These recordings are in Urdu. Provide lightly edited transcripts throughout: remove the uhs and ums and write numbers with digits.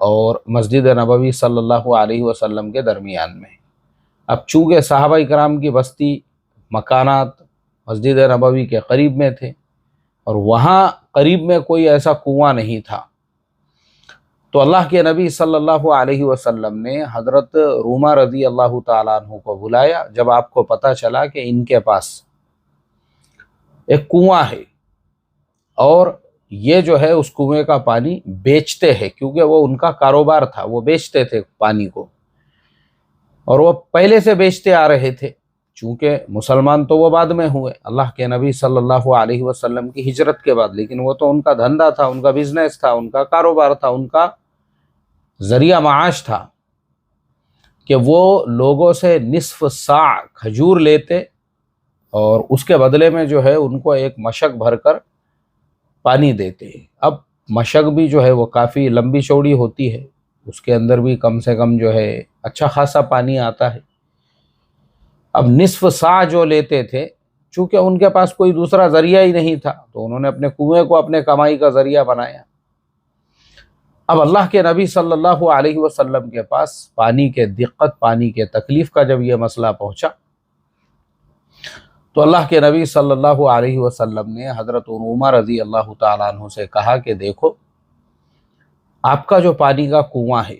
اور مسجد نبوی صلی اللہ علیہ وسلم کے درمیان میں۔ اب چونکہ صحابہ کرام کی بستی مکانات مسجد نبوی کے قریب میں تھے اور وہاں قریب میں کوئی ایسا کنواں نہیں تھا، تو اللہ کے نبی صلی اللہ علیہ وسلم نے حضرت روما رضی اللہ تعالیٰ عنہ کو بلایا جب آپ کو پتہ چلا کہ ان کے پاس ایک کنواں ہے اور یہ جو ہے اس کنویں کا پانی بیچتے ہیں، کیونکہ وہ ان کا کاروبار تھا، وہ بیچتے تھے پانی کو، اور وہ پہلے سے بیچتے آ رہے تھے، چونکہ مسلمان تو وہ بعد میں ہوئے اللہ کے نبی صلی اللہ علیہ وسلم کی ہجرت کے بعد، لیکن وہ تو ان کا دھندا تھا، ان کا بزنس تھا، ان کا کاروبار تھا، ان کا ذریعہ معاش تھا کہ وہ لوگوں سے نصف صاع کھجور لیتے اور اس کے بدلے میں جو ہے ان کو ایک مشک بھر کر پانی دیتے۔ اب مشک بھی جو ہے وہ کافی لمبی چوڑی ہوتی ہے، اس کے اندر بھی کم سے کم جو ہے اچھا خاصا پانی آتا ہے۔ اب نصف صاع جو لیتے تھے، چونکہ ان کے پاس کوئی دوسرا ذریعہ ہی نہیں تھا، تو انہوں نے اپنے کنویں کو اپنے کمائی کا ذریعہ بنایا۔ اب اللہ کے نبی صلی اللہ علیہ وسلم کے پاس پانی کے دقت، پانی کے تکلیف کا جب یہ مسئلہ پہنچا تو اللہ کے نبی صلی اللہ علیہ وسلم نے حضرت روما رضی اللہ تعالیٰ عنہ سے کہا کہ دیکھو، آپ کا جو پانی کا کنواں ہے،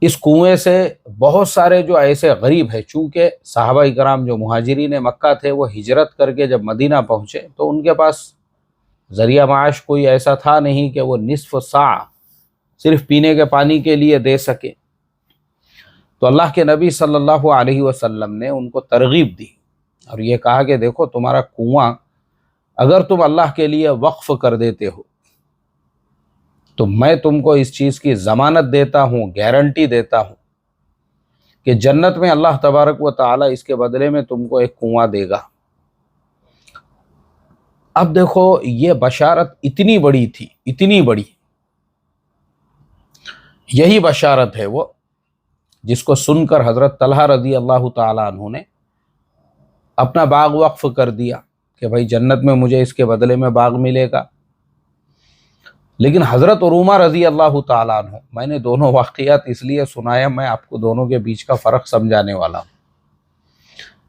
اس کنویں سے بہت سارے جو ایسے غریب ہیں، چونکہ صحابہ کرام جو مہاجرین مکہ تھے وہ ہجرت کر کے جب مدینہ پہنچے تو ان کے پاس ذریعہ معاش کوئی ایسا تھا نہیں کہ وہ نصف صاع صرف پینے کے پانی کے لیے دے سکے، تو اللہ کے نبی صلی اللہ علیہ وسلم نے ان کو ترغیب دی اور یہ کہا کہ دیکھو، تمہارا کنواں اگر تم اللہ کے لیے وقف کر دیتے ہو تو میں تم کو اس چیز کی ضمانت دیتا ہوں، گارنٹی دیتا ہوں کہ جنت میں اللہ تبارک و تعالی اس کے بدلے میں تم کو ایک کنواں دے گا۔ اب دیکھو، یہ بشارت اتنی بڑی تھی، اتنی بڑی، یہی بشارت ہے وہ جس کو سن کر حضرت طلحہ رضی اللہ تعالیٰ عنہ نے اپنا باغ وقف کر دیا کہ بھائی جنت میں مجھے اس کے بدلے میں باغ ملے گا۔ لیکن حضرت روما رضی اللہ تعالیٰ عنہ، میں نے دونوں واقعات اس لیے سنایا، میں آپ کو دونوں کے بیچ کا فرق سمجھانے والا ہوں،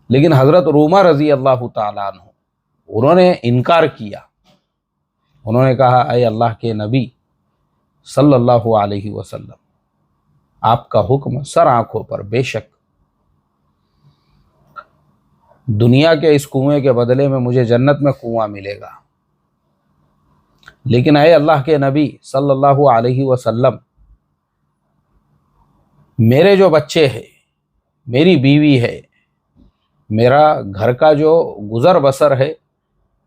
لیکن حضرت روما رضی اللہ تعالیٰ عنہ انہوں نے انکار کیا، انہوں نے کہا اے اللہ کے نبی صلی اللہ علیہ وسلم، آپ کا حکم سر آنکھوں پر، بے شک دنیا کے اس کنویں کے بدلے میں مجھے جنت میں کنواں ملے گا، لیکن اے اللہ کے نبی صلی اللہ علیہ وسلم، میرے جو بچے ہیں، میری بیوی ہے، میرا گھر کا جو گزر بسر ہے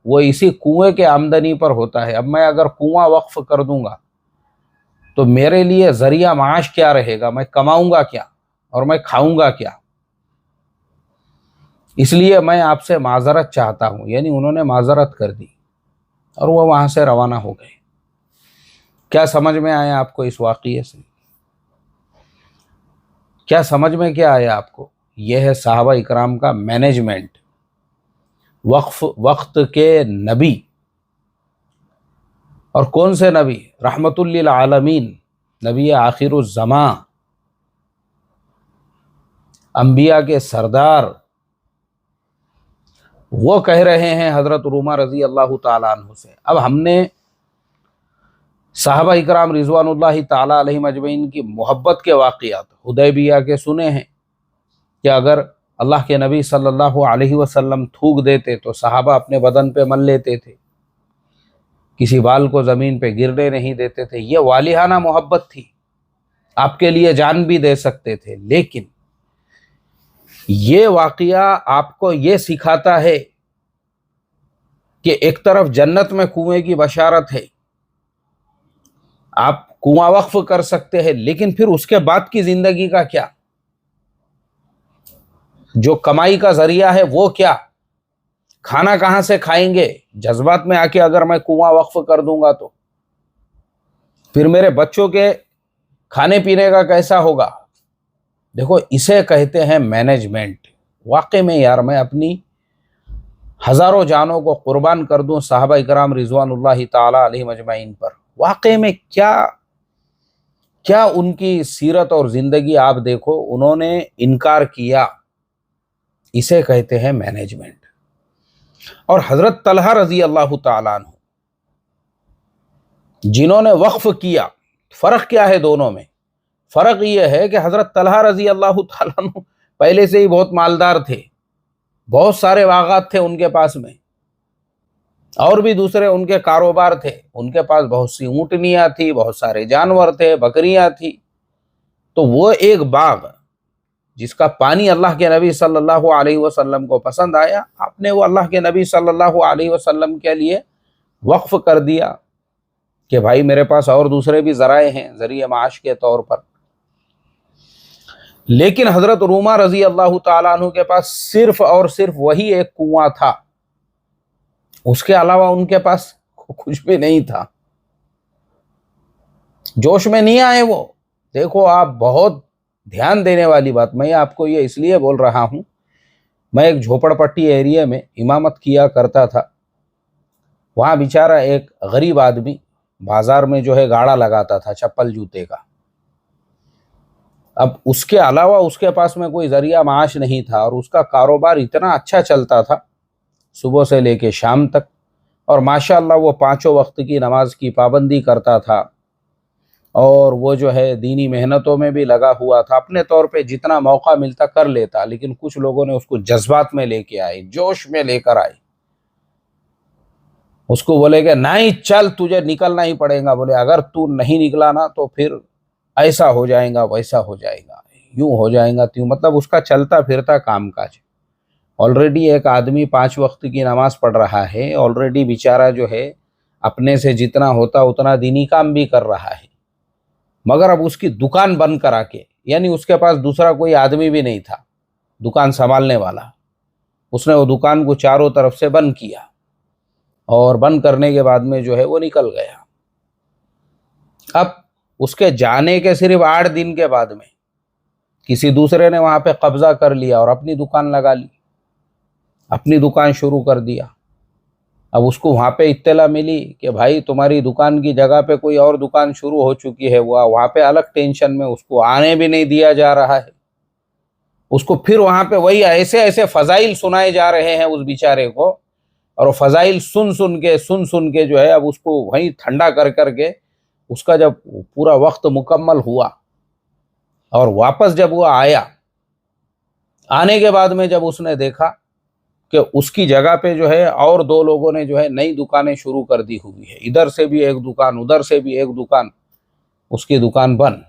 وہ اسی کنویں کے آمدنی پر ہوتا ہے، اب میں اگر کنواں وقف کر دوں گا تو میرے لیے ذریعہ معاش کیا رہے گا، میں کماؤں گا کیا اور میں کھاؤں گا کیا؟ اس لیے میں آپ سے معذرت چاہتا ہوں۔ یعنی انہوں نے معذرت کر دی اور وہ وہاں سے روانہ ہو گئے۔ کیا سمجھ میں آیا آپ کو اس واقعے سے؟ کیا سمجھ میں کیا آیا آپ کو؟ یہ ہے صحابہ اکرام کا مینجمنٹ، وقت کے نبی، اور کون سے نبی؟ رحمت للعالمین، نبی آخر الزمان، انبیاء کے سردار، وہ کہہ رہے ہیں حضرت روما رضی اللہ تعالیٰ عنہ سے۔ اب ہم نے صحابہ اکرام رضوان اللہ تعالیٰ علیہم اجمعین کی محبت کے واقعات حدیبیہ کے سنے ہیں کہ اگر اللہ کے نبی صلی اللہ علیہ وسلم تھوک دیتے تو صحابہ اپنے بدن پہ مل لیتے تھے، کسی بال کو زمین پہ گرنے نہیں دیتے تھے۔ یہ والہانہ محبت تھی، آپ کے لیے جان بھی دے سکتے تھے، لیکن یہ واقعہ آپ کو یہ سکھاتا ہے کہ ایک طرف جنت میں کنویں کی بشارت ہے، آپ کنواں وقف کر سکتے ہیں، لیکن پھر اس کے بعد کی زندگی کا کیا؟ جو کمائی کا ذریعہ ہے وہ کیا؟ کھانا کہاں سے کھائیں گے؟ جذبات میں آ کے اگر میں کنواں وقف کر دوں گا تو پھر میرے بچوں کے کھانے پینے کا کیسا ہوگا؟ دیکھو، اسے کہتے ہیں مینجمنٹ۔ واقع میں یار، میں اپنی ہزاروں جانوں کو قربان کر دوں صحابہ اکرام رضوان اللہ تعالی علیہم اجمعین پر، واقع میں کیا کیا ان کی سیرت اور زندگی آپ دیکھو، انہوں نے انکار کیا، اسے کہتے ہیں مینجمنٹ۔ اور حضرت طلحہ رضی اللہ تعالیٰ عنہ جنہوں نے وقف کیا، فرق کیا ہے دونوں میں؟ فرق یہ ہے کہ حضرت طلحہ رضی اللہ تعالیٰ عنہ پہلے سے ہی بہت مالدار تھے، بہت سارے باغات تھے ان کے پاس میں، اور بھی دوسرے ان کے کاروبار تھے، ان کے پاس بہت سی اونٹنیاں تھی، بہت سارے جانور تھے، بکریاں تھی۔ تو وہ ایک باغ جس کا پانی اللہ کے نبی صلی اللہ علیہ وسلم کو پسند آیا، آپ نے وہ اللہ کے نبی صلی اللہ علیہ وسلم کے لیے وقف کر دیا کہ بھائی میرے پاس اور دوسرے بھی ذرائع ہیں ذریعہ معاش کے طور پر۔ لیکن حضرت رومہ رضی اللہ تعالیٰ عنہ کے پاس صرف اور صرف وہی ایک کنواں تھا، اس کے علاوہ ان کے پاس کچھ بھی نہیں تھا۔ جوش میں نہیں آئے وہ۔ دیکھو آپ، بہت دھیان دینے والی بات، میں آپ کو یہ اس لیے بول رہا ہوں، میں ایک جھوپڑ پٹی ایریے میں امامت کیا کرتا تھا، وہاں بیچارہ ایک غریب آدمی بازار میں جو ہے گاڑا لگاتا تھا چپل جوتے کا۔ اب اس کے علاوہ اس کے پاس میں کوئی ذریعہ معاش نہیں تھا، اور اس کا کاروبار اتنا اچھا چلتا تھا صبح سے لے کے شام تک، اور ماشاءاللہ وہ 5 وقت کی نماز کی پابندی کرتا تھا، اور وہ جو ہے دینی محنتوں میں بھی لگا ہوا تھا، اپنے طور پہ جتنا موقع ملتا کر لیتا۔ لیکن کچھ لوگوں نے اس کو جذبات میں لے کے آئے، جوش میں لے کر آئے، اس کو بولے کہ نہیں چل تجھے نکلنا ہی پڑے گا، بولے اگر تو نہیں نکلا نا تو پھر ایسا ہو جائے گا، ویسا ہو جائے گا، یوں ہو جائے گا تیوں، مطلب اس کا چلتا پھرتا کام کاج۔ آلریڈی ایک آدمی 5 وقت کی نماز پڑھ رہا ہے، آلریڈی بیچارہ جو ہے اپنے سے جتنا ہوتا اتنا دینی کام بھی کر رہا ہے، مگر اب اس کی دکان بند کرا کے، یعنی اس کے پاس دوسرا کوئی آدمی بھی نہیں تھا دکان سنبھالنے والا، اس نے وہ دکان کو چاروں طرف سے بند کیا، اور بند کرنے کے بعد میں جو ہے وہ نکل گیا۔ اب اس کے جانے کے صرف 8 دن کے بعد میں کسی دوسرے نے وہاں پہ قبضہ کر لیا اور اپنی دکان لگا لی، اپنی دکان شروع کر دیا۔ اب اس کو وہاں پہ اطلاع ملی کہ بھائی تمہاری دکان کی جگہ پہ کوئی اور دکان شروع ہو چکی ہے، وہاں پہ الگ ٹینشن میں، اس کو آنے بھی نہیں دیا جا رہا ہے، اس کو پھر وہاں پہ وہی ایسے فضائل سنائے جا رہے ہیں اس بیچارے کو، اور وہ فضائل سن کے جو ہے اب اس کو وہیں ٹھنڈا کر کے اس کا جب پورا وقت مکمل ہوا اور واپس جب وہ آیا، آنے کے بعد میں جب اس نے دیکھا کہ اس کی جگہ پہ جو ہے اور 2 لوگوں نے جو ہے نئی دکانیں شروع کر دی ہوئی ہے، ادھر سے بھی ایک دکان، ادھر سے بھی ایک دکان، اس کی دکان بند۔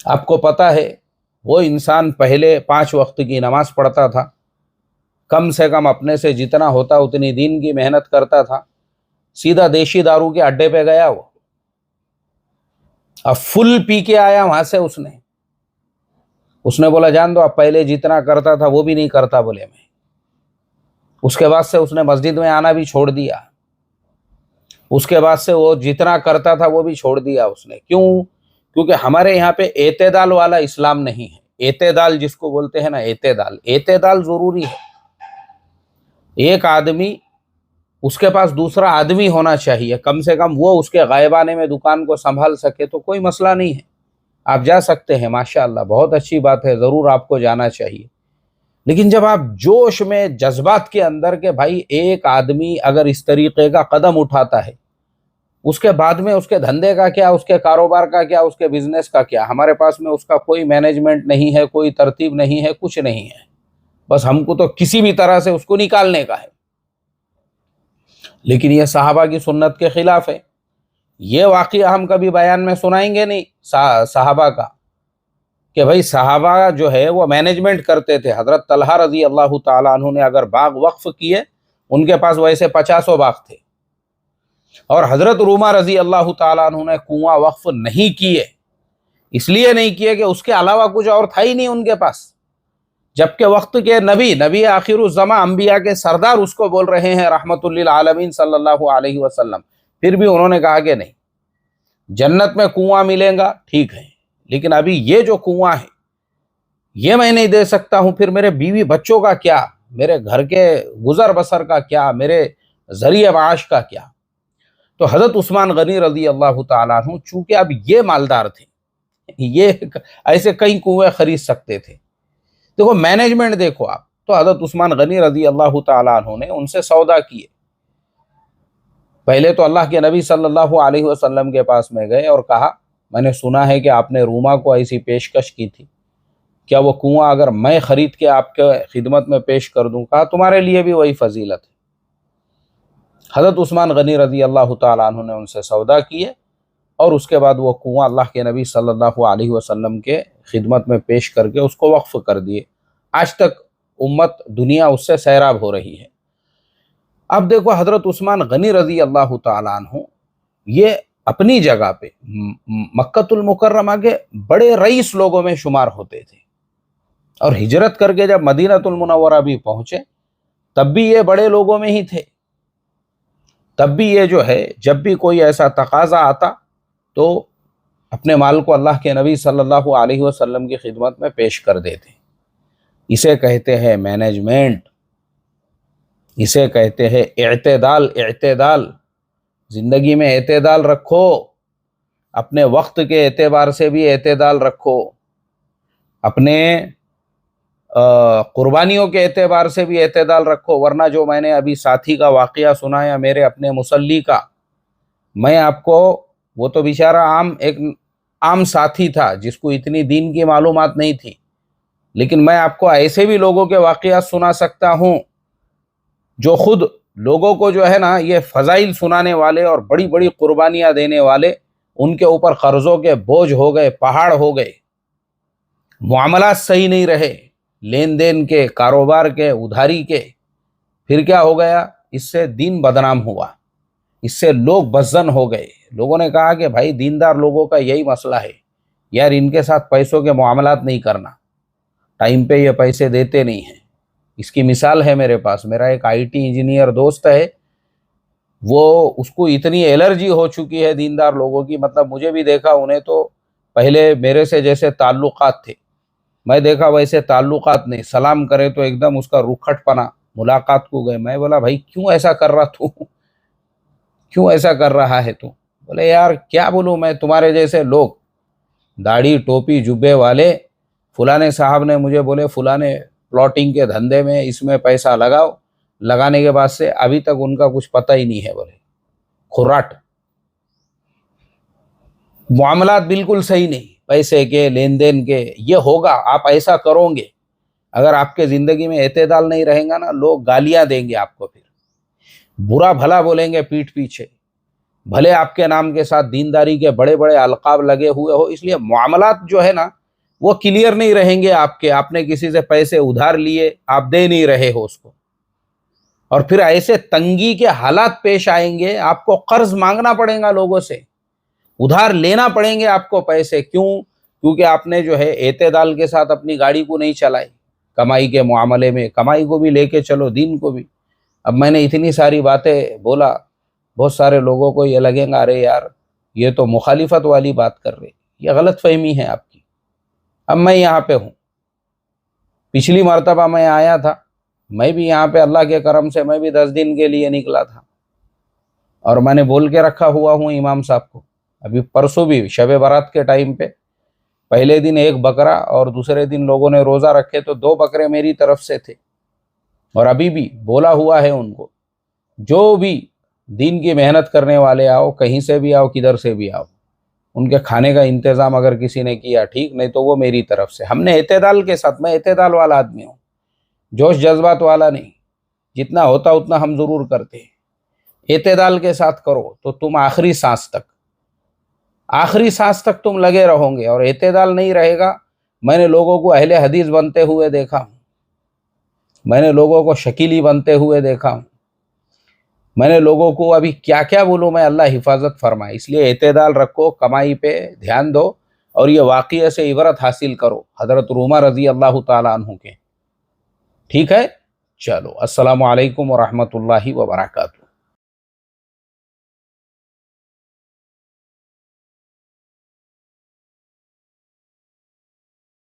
آپ کو پتا ہے وہ انسان پہلے 5 وقت کی نماز پڑھتا تھا، کم سے کم اپنے سے جتنا ہوتا اتنی دین کی محنت کرتا تھا، سیدھا دیشی دارو کے اڈے پہ گیا، وہ اب فل پی کے آیا وہاں سے، اس نے بولا جان دو اب پہلے جتنا کرتا تھا وہ بھی نہیں کرتا، بولے میں۔ اس کے بعد سے اس نے مسجد میں آنا بھی چھوڑ دیا، اس کے بعد سے وہ جتنا کرتا تھا وہ بھی چھوڑ دیا اس نے۔ کیوں؟ کیونکہ ہمارے یہاں پہ اعتدال والا اسلام نہیں ہے۔ اعتدال جس کو بولتے ہیں نا، اعتدال ضروری ہے۔ ایک آدمی، اس کے پاس دوسرا آدمی ہونا چاہیے، کم سے کم وہ اس کے غائبانے میں دکان کو سنبھال سکے تو کوئی مسئلہ نہیں ہے، آپ جا سکتے ہیں، ماشاءاللہ بہت اچھی بات ہے، ضرور آپ کو جانا چاہیے۔ لیکن جب آپ جوش میں، جذبات کے اندر کہ بھائی ایک آدمی اگر اس طریقے کا قدم اٹھاتا ہے، اس کے بعد میں اس کے دھندے کا کیا، اس کے کاروبار کا کیا، اس کے بزنس کا کیا، ہمارے پاس میں اس کا کوئی مینجمنٹ نہیں ہے، کوئی ترتیب نہیں ہے، کچھ نہیں ہے، بس ہم کو تو کسی بھی طرح سے اس کو نکالنے کا ہے۔ لیکن یہ صحابہ کی سنت کے خلاف ہے۔ یہ واقعہ ہم کبھی بیان میں سنائیں گے نہیں صحابہ کا، کہ بھائی صحابہ جو ہے وہ مینجمنٹ کرتے تھے۔ حضرت طلحہ رضی اللہ تعالیٰ عنہ نے اگر باغ وقف کیے، ان کے پاس ویسے 50 باغ تھے، اور حضرت رومہ رضی اللہ تعالیٰ عنہ نے کنواں وقف نہیں کیے، اس لیے نہیں کیے کہ اس کے علاوہ کچھ اور تھا ہی نہیں ان کے پاس، جبکہ وقت کے نبی آخر الزماں، انبیاء کے سردار اس کو بول رہے ہیں رحمت للعالمین صلی اللہ علیہ وسلم، پھر بھی انہوں نے کہا کہ نہیں، جنت میں کنواں ملے گا ٹھیک ہے، لیکن ابھی یہ جو کنواں ہے یہ میں نہیں دے سکتا ہوں، پھر میرے بیوی بچوں کا کیا، میرے گھر کے گزر بسر کا کیا، میرے ذریعہ معاش کا کیا۔ تو حضرت عثمان غنی رضی اللہ تعالیٰ عنہ چونکہ اب یہ مالدار تھے، یہ ایسے کئی کنویں خرید سکتے تھے، دیکھو مینجمنٹ دیکھو آپ، تو حضرت عثمان غنی رضی اللہ تعالیٰ عنہ نے ان سے سودا کیے۔ پہلے تو اللہ کے نبی صلی اللہ علیہ وسلم کے پاس میں گئے اور کہا میں نے سنا ہے کہ آپ نے روما کو ایسی پیشکش کی تھی، کیا وہ کنواں اگر میں خرید کے آپ کے خدمت میں پیش کر دوں؟ کہا تمہارے لیے بھی وہی فضیلت ہے۔ حضرت عثمان غنی رضی اللہ تعالیٰ عنہ نے ان سے سودا کیے اور اس کے بعد وہ کنواں اللہ کے نبی صلی اللہ علیہ وسلم کے خدمت میں پیش کر کے اس کو وقف کر دیے۔ آج تک امت دنیا اس سے سیراب ہو رہی ہے۔ اب دیکھو حضرت عثمان غنی رضی اللہ تعالیٰ عنہ یہ اپنی جگہ پہ مکۃ المکرمہ کے بڑے رئیس لوگوں میں شمار ہوتے تھے، اور ہجرت کر کے جب مدینہ المنورہ بھی پہنچے تب بھی یہ بڑے لوگوں میں ہی تھے۔ تب بھی یہ جو ہے جب بھی کوئی ایسا تقاضا آتا تو اپنے مال کو اللہ کے نبی صلی اللہ علیہ وسلم کی خدمت میں پیش کر دیتے۔ اسے کہتے ہیں مینجمنٹ، اسے کہتے ہیں اعتدال۔ اعتدال، زندگی میں اعتدال رکھو، اپنے وقت کے اعتبار سے بھی اعتدال رکھو، اپنے قربانیوں کے اعتبار سے بھی اعتدال رکھو، ورنہ جو میں نے ابھی ساتھی کا واقعہ سنایا میرے اپنے مصلی کا، میں آپ کو، وہ تو بیچارہ ایک عام ساتھی تھا جس کو اتنی دین کی معلومات نہیں تھی، لیکن میں آپ کو ایسے بھی لوگوں کے واقعات سنا سکتا ہوں جو خود لوگوں کو جو ہے نا یہ فضائل سنانے والے اور بڑی بڑی قربانیاں دینے والے، ان کے اوپر قرضوں کے بوجھ ہو گئے، پہاڑ ہو گئے، معاملات صحیح نہیں رہے، لین دین کے، کاروبار کے، ادھاری کے، پھر کیا ہو گیا؟ اس سے دین بدنام ہوا، اس سے لوگ بدظن ہو گئے۔ لوگوں نے کہا کہ بھائی دیندار لوگوں کا یہی مسئلہ ہے یار، ان کے ساتھ پیسوں کے معاملات نہیں کرنا، ٹائم پہ یہ پیسے دیتے نہیں ہیں۔ اس کی مثال ہے میرے پاس، میرا ایک آئی ٹی انجینئر دوست ہے، وہ اس کو اتنی الرجی ہو چکی ہے دیندار لوگوں کی، مطلب مجھے بھی دیکھا انہیں تو پہلے میرے سے جیسے تعلقات تھے، میں دیکھا ویسے تعلقات نہیں، سلام کرے تو ایک دم اس کا رکھٹ پنا، ملاقات کو گئے، میں بولا بھائی کیوں ایسا کر رہا تو، کیوں ایسا کر رہا ہے تو؟ بولے یار کیا بولوں میں، تمہارے جیسے لوگ داڑھی ٹوپی جبے والے، فلانے صاحب نے مجھے بولے فلانے پلاٹنگ کے دھندے میں اس میں پیسہ لگاؤ، لگانے کے بعد سے ابھی تک ان کا کچھ پتہ ہی نہیں ہے، بولے کھراٹ، معاملات بالکل صحیح نہیں، پیسے کے، لین دین کے۔ یہ ہوگا، آپ ایسا کرو گے، اگر آپ کے زندگی میں اعتدال نہیں رہیں گا نا، لوگ گالیاں دیں گے آپ کو، پھر برا بھلا بولیں گے پیٹھ پیچھے، بھلے آپ کے نام کے ساتھ دینداری کے بڑے بڑے القاب لگے ہوئے ہو، اس لیے معاملات جو ہے نا وہ کلیئر نہیں رہیں گے آپ کے۔ آپ نے کسی سے پیسے ادھار لیے، آپ دے نہیں رہے ہو اس کو، اور پھر ایسے تنگی کے حالات پیش آئیں گے، آپ کو قرض مانگنا پڑے گا لوگوں سے، ادھار لینا پڑیں گے آپ کو پیسے۔ کیوں؟ کیونکہ آپ نے جو ہے اعتدال کے ساتھ اپنی گاڑی کو نہیں چلائی، کمائی کے معاملے میں کمائی کو بھی لے کے چلو، دین کو بھی۔ اب میں نے اتنی ساری باتیں بولا، بہت سارے لوگوں کو یہ لگے گا ارے یار یہ تو مخالفت والی بات کر رہے، یہ غلط فہمی ہے آپ کی۔ اب میں یہاں پہ ہوں، پچھلی مرتبہ میں آیا تھا، میں بھی یہاں پہ اللہ کے کرم سے میں بھی 10 دن کے لیے نکلا تھا، اور میں نے بول کے رکھا ہوا ہوں امام صاحب کو، ابھی پرسوں بھی شب برات کے ٹائم پہ پہلے دن 1 بکرا اور دوسرے دن لوگوں نے روزہ رکھے تو 2 بکرے میری طرف سے تھے، اور ابھی بھی بولا ہوا ہے ان کو، جو بھی دین کی محنت کرنے والے آؤ، کہیں سے بھی آؤ، کدھر سے بھی آؤ، ان کے کھانے کا انتظام اگر کسی نے کیا ٹھیک، نہیں تو وہ میری طرف سے۔ ہم نے اعتدال کے ساتھ، میں اعتدال والا آدمی ہوں، جوش جذبات والا نہیں، جتنا ہوتا اتنا ہم ضرور کرتے ہیں۔ اعتدال کے ساتھ کرو تو تم آخری سانس تک تم لگے رہو گے، اور اعتدال نہیں رہے گا۔ میں نے لوگوں کو اہل حدیث بنتے ہوئے دیکھا ہوں، میں نے لوگوں کو شکیلی بنتے ہوئے دیکھا ہوں، میں نے لوگوں کو ابھی کیا کیا بولوں میں، اللہ حفاظت فرمائے۔ اس لیے اعتدال رکھو، کمائی پہ دھیان دو، اور یہ واقعے سے عبرت حاصل کرو حضرت روما رضی اللہ تعالیٰ عنہ کے۔ ٹھیک ہے، چلو، السلام علیکم ورحمۃ اللہ وبرکاتہ۔